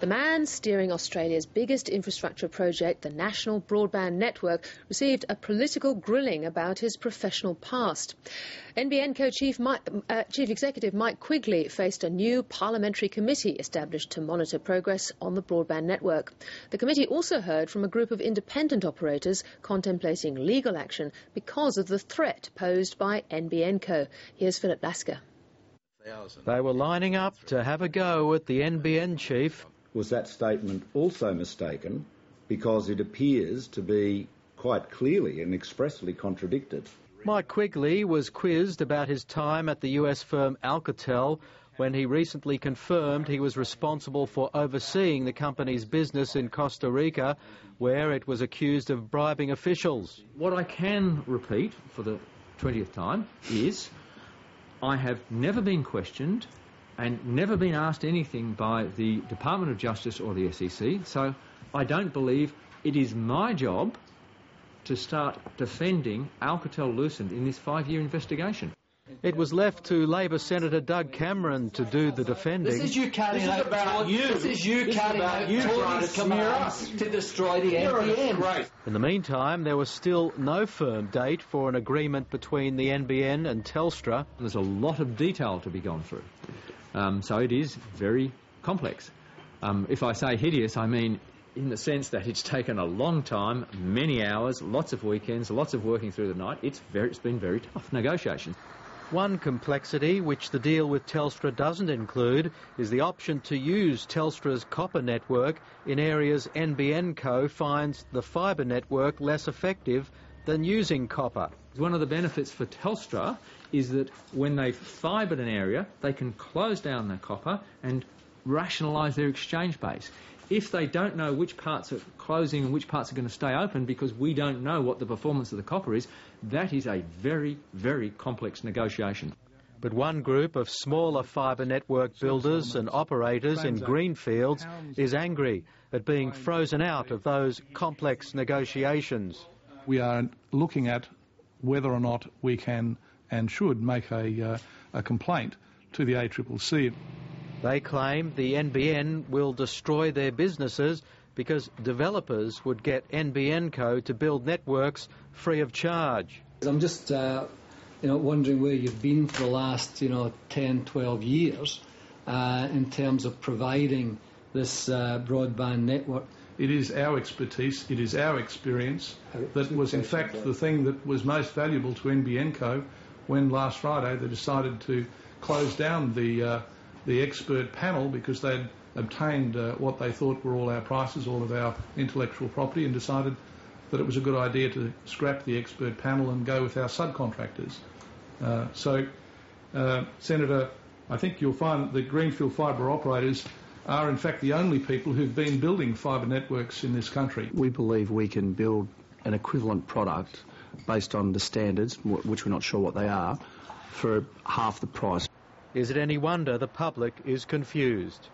The man steering Australia's biggest infrastructure project, the National Broadband Network, received a political grilling about his professional past. NBN Co Chief Executive Mike Quigley faced a new parliamentary committee established to monitor progress on the broadband network. The committee also heard from a group of independent operators contemplating legal action because of the threat posed by NBN Co. Here's Philip Lasker. They were lining up to have a go at the NBN chief. Was that statement also mistaken because it appears to be quite clearly and expressly contradicted? Mike Quigley was quizzed about his time at the US firm Alcatel when he recently confirmed he was responsible for overseeing the company's business in Costa Rica, where it was accused of bribing officials. What I can repeat for the 20th time is I have never been questioned and never been asked anything by the Department of Justice or the SEC, so I don't believe it is my job to start defending Alcatel-Lucent in this 5-year investigation. It was left to Labor Senator Doug Cameron to do the defending. This is you carrying out Tories' commands to destroy the NBN. In the meantime, there was still no firm date for an agreement between the NBN and Telstra. There's a lot of detail to be gone through, so it is very complex. If I say hideous, I mean in the sense that it's taken a long time, many hours, lots of weekends, lots of working through the night. It's been very tough negotiation. One complexity which the deal with Telstra doesn't include is the option to use Telstra's copper network in areas NBN Co finds the fibre network less effective than using copper. One of the benefits for Telstra is that when they've fibred an area, they can close down their copper and rationalise their exchange base. If they don't know which parts are closing and which parts are going to stay open because we don't know what the performance of the copper is, that is a very, very complex negotiation. But one group of smaller fibre network builders and operators in greenfields is angry at being frozen out of those complex negotiations. We are looking at whether or not we can and should make a complaint to the ACCC. They claim the NBN will destroy their businesses because developers would get NBN Co to build networks free of charge. I'm just wondering where you've been for the last 10, 12 years in terms of providing this broadband network. It is our expertise, it is our experience that was in fact the thing that was most valuable to NBN Co when last Friday they decided to close down the expert panel because they'd obtained what they thought were all our prices, all of our intellectual property, and decided that it was a good idea to scrap the expert panel and go with our subcontractors. Senator, I think you'll find that greenfield fibre operators are in fact the only people who've been building fibre networks in this country. We believe we can build an equivalent product based on the standards, which we're not sure what they are, for half the price. Is it any wonder the public is confused?